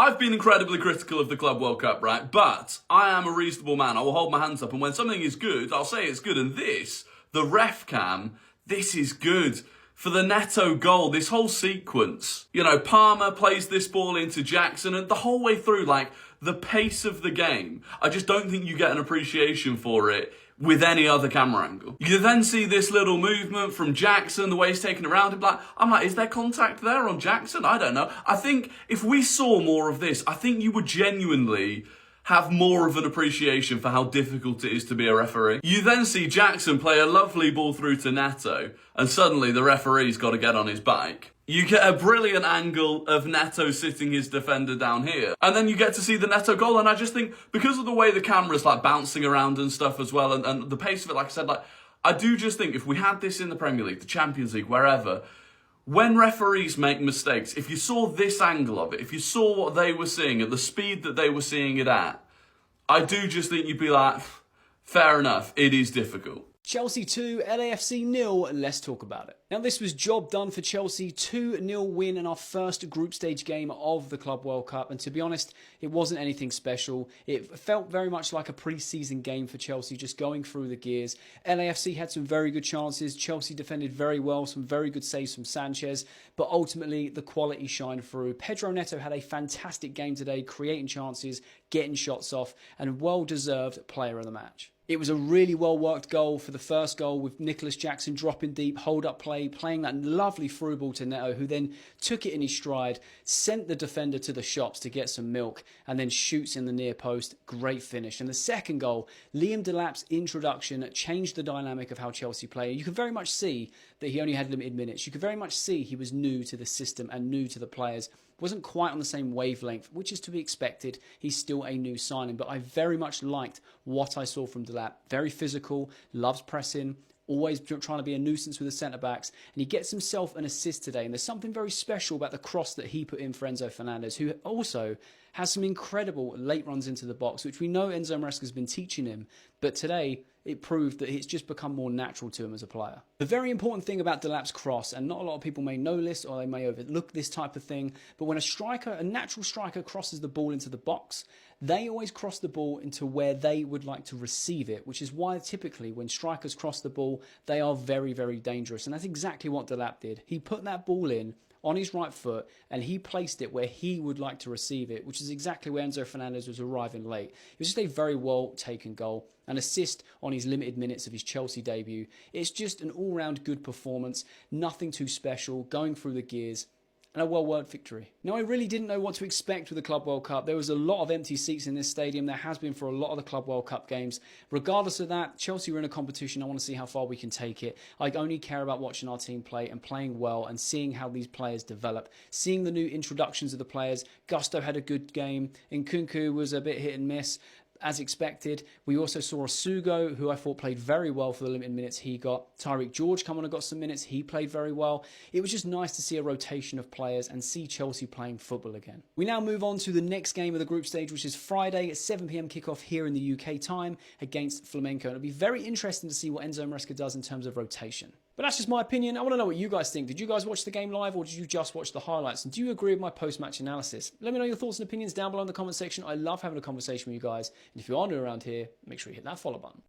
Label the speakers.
Speaker 1: I've been incredibly critical of the Club World Cup, right? But I am a reasonable man. I will hold my hands up, and when something is good, I'll say it's good. And this, the ref cam, this is good. For the Neto goal, this whole sequence, you know, Palmer plays this ball into Jackson, and the whole way through, like, the pace of the game, I just don't think you get an appreciation for it with any other camera angle. You then see this little movement from Jackson, the way he's taken around him. I'm like, is there contact there on Jackson? I don't know. I think if we saw more of this, I think you would genuinely have more of an appreciation for how difficult it is to be a referee. You then see Jackson play a lovely ball through to Neto, and suddenly the referee's got to get on his bike. You get a brilliant angle of Neto sitting his defender down here. And then you get to see the Neto goal. And I just think, because of the way the camera's like bouncing around and stuff as well, and the pace of it, like I said, like, I do just think if we had this in the Premier League, the Champions League, wherever, when referees make mistakes, if you saw this angle of it, if you saw what they were seeing at the speed that they were seeing it at, I do just think you'd be like, fair enough, it is difficult.
Speaker 2: Chelsea 2, LAFC 0, let's talk about it. Now this was job done for Chelsea, 2-0 win in our first group stage game of the Club World Cup, and to be honest, it wasn't anything special. It felt very much like a pre-season game for Chelsea, just going through the gears. LAFC had some very good chances, Chelsea defended very well, some very good saves from Sanchez, but ultimately the quality shined through. Pedro Neto had a fantastic game today, creating chances, getting shots off, and well-deserved player of the match. It was a really well-worked goal for the first goal, with Nicholas Jackson dropping deep, hold-up play, playing that lovely through ball to Neto, who then took it in his stride, sent the defender to the shops to get some milk, and then shoots in the near post. Great finish. And the second goal, Liam Delap's introduction changed the dynamic of how Chelsea play. You can very much see that he only had limited minutes. You could very much see he was new to the system and new to the players. Wasn't quite on the same wavelength, which is to be expected. He's still a new signing, but I very much liked what I saw from Delap. Very physical, loves pressing, always trying to be a nuisance with the centre-backs, and he gets himself an assist today. And there's something very special about the cross that he put in for Enzo Fernandez, who also has some incredible late runs into the box, which we know Enzo Maresca's been teaching him, but today it proved that it's just become more natural to him as a player. The very important thing about Delap's cross, and not a lot of people may know this or they may overlook this type of thing, but when a natural striker crosses the ball into the box, they always cross the ball into where they would like to receive it, which is why typically when strikers cross the ball, they are very, very dangerous. And that's exactly what Delap did. He put that ball in on his right foot, and he placed it where he would like to receive it, which is exactly where Enzo Fernandez was arriving late. It was just a very well taken goal, an assist on his limited minutes of his Chelsea debut. It's just an all-round good performance, nothing too special, going through the gears, and a well-worked victory. Now, I really didn't know what to expect with the Club World Cup. There was a lot of empty seats in this stadium. There has been for a lot of the Club World Cup games. Regardless of that, Chelsea were in a competition. I want to see how far we can take it. I only care about watching our team play and playing well and seeing how these players develop. Seeing the new introductions of the players. Gusto had a good game. Nkunku was a bit hit and miss, as expected. We also saw Sugo, who I thought played very well for the limited minutes he got. Tyreek George come on and got some minutes. He played very well. It was just nice to see a rotation of players and see Chelsea playing football again. We now move on to the next game of the group stage, which is Friday at 7 p.m. kickoff here in the UK time against Flamenco. It'll be very interesting to see what Enzo Maresca does in terms of rotation. But that's just my opinion. I want to know what you guys think. Did you guys watch the game live, or did you just watch the highlights? And do you agree with my post-match analysis? Let me know your thoughts and opinions down below in the comment section. I love having a conversation with you guys. And if you are new around here, make sure you hit that follow button.